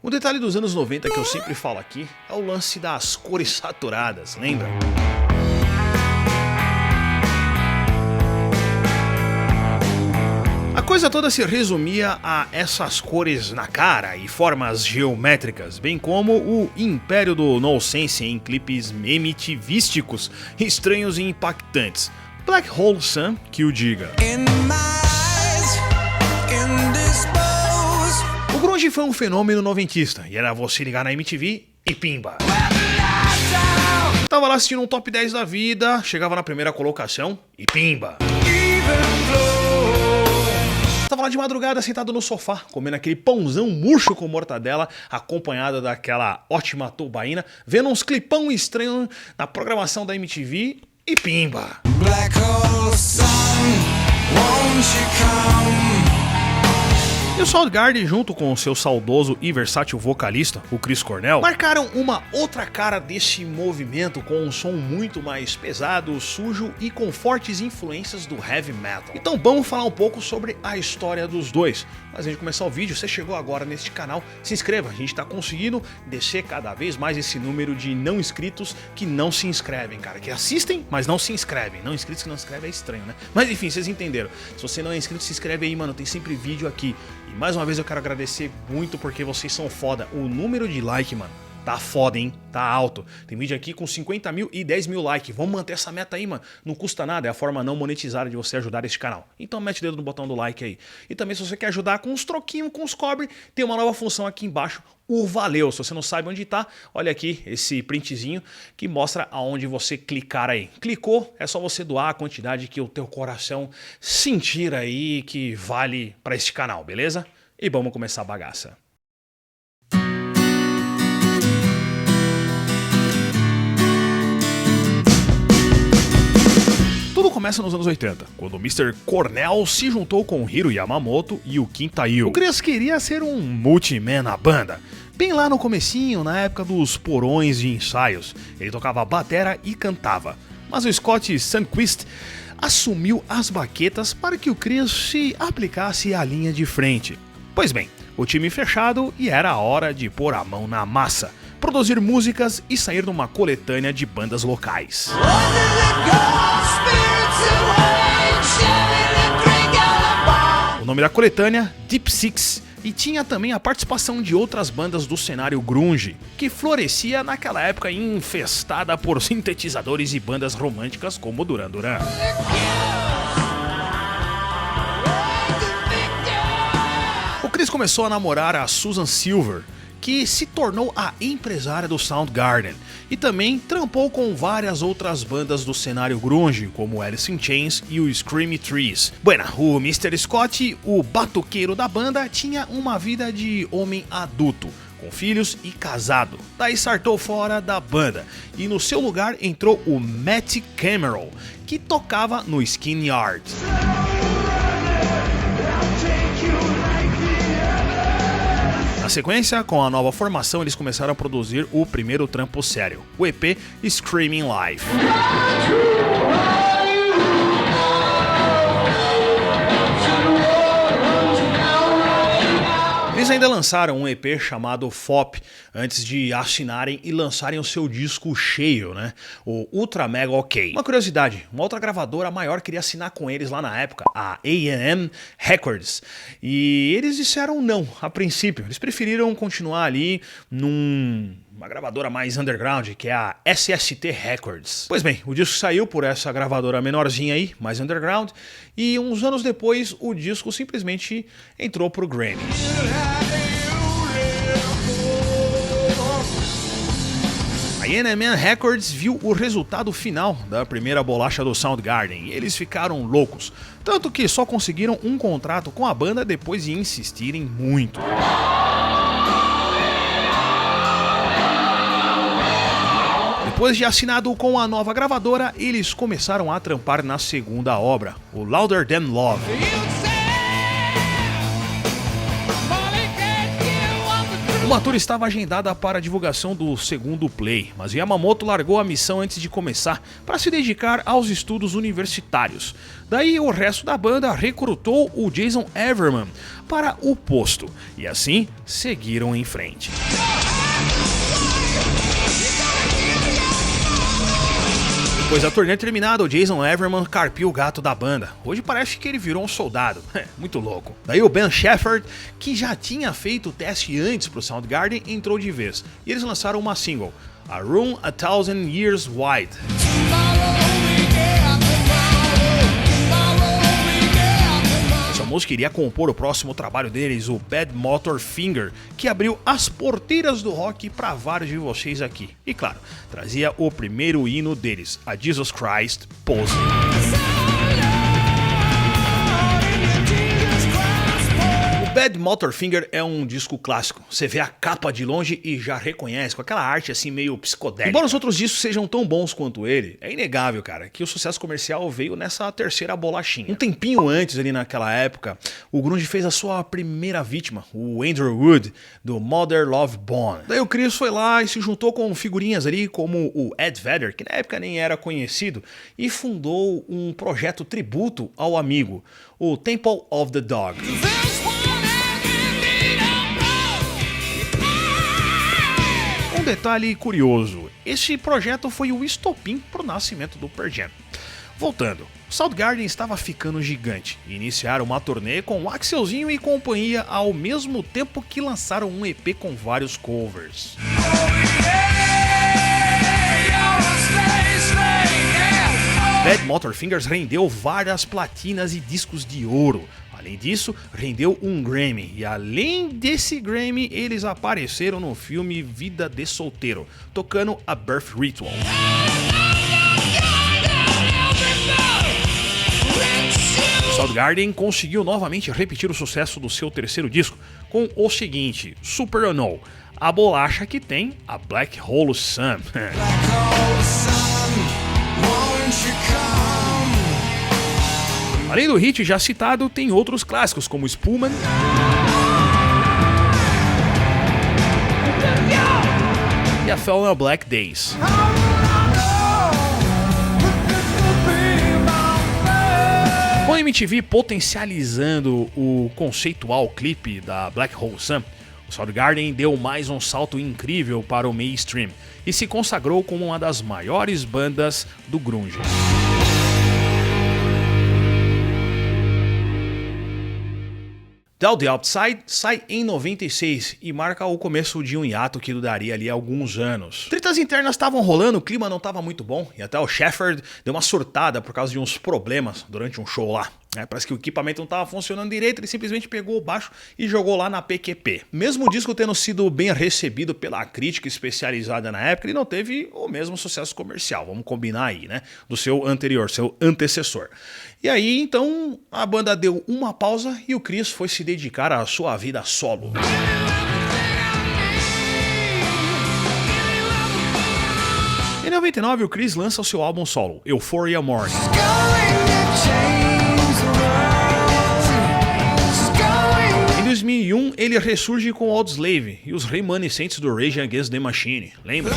Um detalhe dos anos 90 que eu sempre falo aqui é o lance das cores saturadas, lembra? A coisa toda se resumia a essas cores na cara e formas geométricas, bem como o império do nonsense em clipes MTVísticos, estranhos e impactantes. Black Hole Sun que o diga. O grunge foi um fenômeno noventista e era você ligar na MTV e pimba. Tava lá assistindo um top 10 da vida, chegava na primeira colocação e pimba. Tava lá de madrugada sentado no sofá, comendo aquele pãozão murcho com mortadela, acompanhado daquela ótima tubaína, vendo uns clipão estranhos na programação da MTV e pimba. Black hole sun, won't you come? E o Soundgarden, junto com o seu saudoso e versátil vocalista, o Chris Cornell, marcaram uma outra cara desse movimento com um som muito mais pesado, sujo e com fortes influências do heavy metal. Então vamos falar um pouco sobre a história dos dois. Mas antes de começar o vídeo, você chegou agora neste canal, se inscreva, a gente tá conseguindo descer cada vez mais esse número de não inscritos que não se inscrevem, cara, que assistem, mas não se inscrevem. Não inscritos que não se inscrevem é estranho, né? Mas enfim, vocês entenderam. Se você não é inscrito, se inscreve aí, mano, tem sempre vídeo aqui. E mais uma vez eu quero agradecer muito porque vocês são foda. O número de like, mano, tá foda, hein? Tá alto. Tem vídeo aqui com 50 mil e 10 mil likes. Vamos manter essa meta aí, mano. Não custa nada, é a forma não monetizada de você ajudar este canal. Então mete o dedo no botão do like aí. E também se você quer ajudar com uns troquinhos, com os cobre, tem uma nova função aqui embaixo, o valeu. Se você não sabe onde tá, olha aqui esse printzinho que mostra aonde você clicar aí. Clicou, é só você doar a quantidade que o teu coração sentir aí que vale para este canal, beleza? E vamos começar a bagaça. Tudo começa nos anos 80, quando o Mr. Cornell se juntou com Hiro Yamamoto e o Kim Tae-il. O Chris queria ser um multiman na banda. Bem lá no comecinho, na época dos porões de ensaios, ele tocava batera e cantava. Mas o Scott Sundquist assumiu as baquetas para que o Chris se aplicasse à linha de frente. Pois bem, o time fechado e era a hora de pôr a mão na massa, produzir músicas e sair numa coletânea de bandas locais. O nome da coletânea, Deep Six, e tinha também a participação de outras bandas do cenário grunge, que florescia naquela época infestada por sintetizadores e bandas românticas como Duran Duran. O Chris começou a namorar a Susan Silver, que se tornou a empresária do Soundgarden, e também trampou com várias outras bandas do cenário grunge, como Alice in Chains e o Screamy Trees. Bueno, o Mr. Scott, o batuqueiro da banda, tinha uma vida de homem adulto, com filhos e casado. Daí sartou fora da banda, e no seu lugar entrou o Matt Cameron, que tocava no Skin Yard. Na sequência, com a nova formação, eles começaram a produzir o primeiro trampo sério, o EP Screaming Live. Eles ainda lançaram um EP chamado FOP antes de assinarem e lançarem o seu disco cheio, né? O Ultra Mega OK. Uma curiosidade, uma outra gravadora maior queria assinar com eles lá na época, a A&M Records. E eles disseram não, a princípio. Eles preferiram continuar ali uma gravadora mais underground, que é a SST Records. Pois bem, o disco saiu por essa gravadora menorzinha aí, mais underground, e uns anos depois o disco simplesmente entrou pro Grammy. A A&M Records viu o resultado final da primeira bolacha do Soundgarden e eles ficaram loucos, tanto que só conseguiram um contrato com a banda depois de insistirem muito. Depois de assinado com a nova gravadora, eles começaram a trampar na segunda obra, o Louder Than Love. Uma tour estava agendada para a divulgação do segundo play, mas Yamamoto largou a missão antes de começar para se dedicar aos estudos universitários. Daí o resto da banda recrutou o Jason Everman para o posto, e assim seguiram em frente. Depois da turnê terminada, o Jason Everman carpiu o gato da banda. Hoje parece que ele virou um soldado. Muito louco. Daí o Ben Shepherd, que já tinha feito o teste antes pro Soundgarden, entrou de vez. E eles lançaram uma single, A Room a Thousand Years Wide. Essa música iria compor o próximo trabalho deles, o Bad Motor Finger, que abriu as porteiras do rock para vários de vocês aqui. E claro, trazia o primeiro hino deles, a Jesus Christ Pose. Bad Motor Finger é um disco clássico. Você vê a capa de longe e já reconhece, com aquela arte assim meio psicodélica. Embora os outros discos sejam tão bons quanto ele, é inegável, cara, que o sucesso comercial veio nessa terceira bolachinha. Um tempinho antes, ali naquela época, o grunge fez a sua primeira vítima, o Andrew Wood, do Mother Love Bone. Daí o Chris foi lá e se juntou com figurinhas ali como o Ed Vedder, que na época nem era conhecido, e fundou um projeto tributo ao amigo, o Temple of the Dog. Um detalhe curioso, esse projeto foi o estopim para o nascimento do Pearl Jam. Voltando, o Soundgarden estava ficando gigante e iniciaram uma turnê com o Axelzinho e companhia ao mesmo tempo que lançaram um EP com vários covers. Bad Motor Fingers rendeu várias platinas e discos de ouro. Além disso, rendeu um Grammy, e além desse Grammy, eles apareceram no filme Vida de Solteiro, tocando a Birth Ritual. Soundgarden conseguiu novamente repetir o sucesso do seu terceiro disco, com o seguinte, Super Unknown, a bolacha que tem a Black Hole Sun. Além do hit já citado, tem outros clássicos como Spoolman e a Fell on Black Days. Com a MTV potencializando o conceitual clipe da Black Hole Sun, o Soundgarden deu mais um salto incrível para o mainstream e se consagrou como uma das maiores bandas do grunge. Down the Outside sai em 96 e marca o começo de um hiato que duraria ali alguns anos. Tretas internas estavam rolando, o clima não estava muito bom e até o Shepherd deu uma surtada por causa de uns problemas durante um show lá. Parece que o equipamento não estava funcionando direito, ele simplesmente pegou o baixo e jogou lá na PQP. Mesmo o disco tendo sido bem recebido pela crítica especializada na época, ele não teve o mesmo sucesso comercial, vamos combinar aí, né? Do seu anterior, seu antecessor. E aí, então, a banda deu uma pausa e o Chris foi se dedicar à sua vida solo. Em 99, o Chris lança o seu álbum solo, Euphoria Morning. Em 2001, ele ressurge com Audioslave e os remanescentes do Rage Against the Machine, lembra?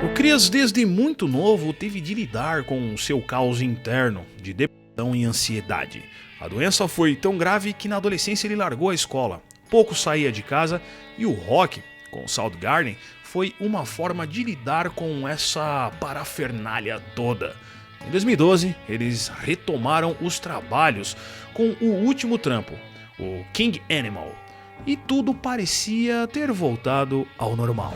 O Chris, desde muito novo, teve de lidar com o seu caos interno de depressão e ansiedade. A doença foi tão grave que na adolescência ele largou a escola, pouco saía de casa e o rock, com o Soundgarden, foi uma forma de lidar com essa parafernália toda. Em 2012, eles retomaram os trabalhos com o último trampo, o King Animal, e tudo parecia ter voltado ao normal.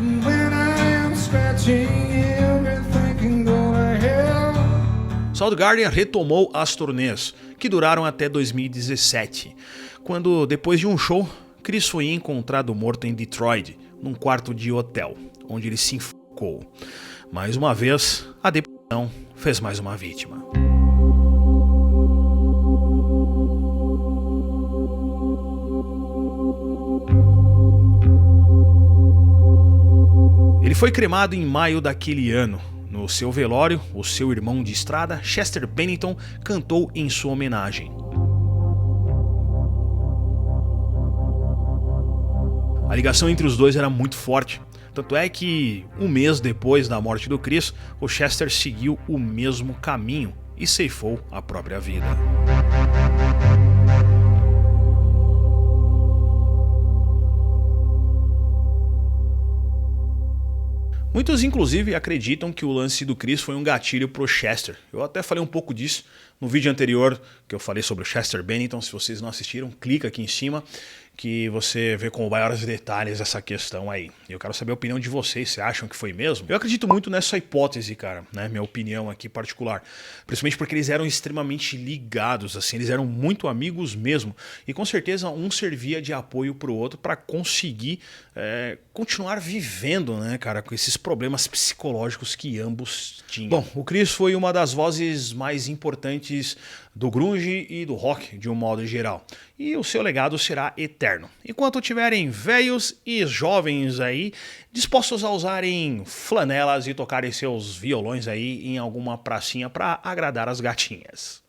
Soundgarden retomou as turnês, que duraram até 2017, quando, depois de um show, Chris foi encontrado morto em Detroit, num quarto de hotel, onde ele se enforcou. Mais uma vez, a depressão fez mais uma vítima. Ele foi cremado em maio daquele ano. No seu velório, o seu irmão de estrada, Chester Bennington, cantou em sua homenagem. A ligação entre os dois era muito forte. Tanto é que, um mês depois da morte do Chris, o Chester seguiu o mesmo caminho e ceifou a própria vida. Muitos, inclusive, acreditam que o lance do Chris foi um gatilho pro Chester. Eu até falei um pouco disso no vídeo anterior que eu falei sobre o Chester Bennington. Se vocês não assistiram, clica aqui em cima que você vê com maiores detalhes essa questão aí. Eu quero saber a opinião de vocês, se acham que foi mesmo? Eu acredito muito nessa hipótese, cara, né? Minha opinião aqui particular. Principalmente porque eles eram extremamente ligados, assim, eles eram muito amigos mesmo. E com certeza um servia de apoio pro outro para conseguir continuar vivendo, né, cara, com esses problemas psicológicos que ambos tinham. Bom, o Chris foi uma das vozes mais importantes do grunge e do rock de um modo geral. E o seu legado será eterno. Enquanto tiverem velhos e jovens aí dispostos a usarem flanelas e tocarem seus violões aí em alguma pracinha para agradar as gatinhas.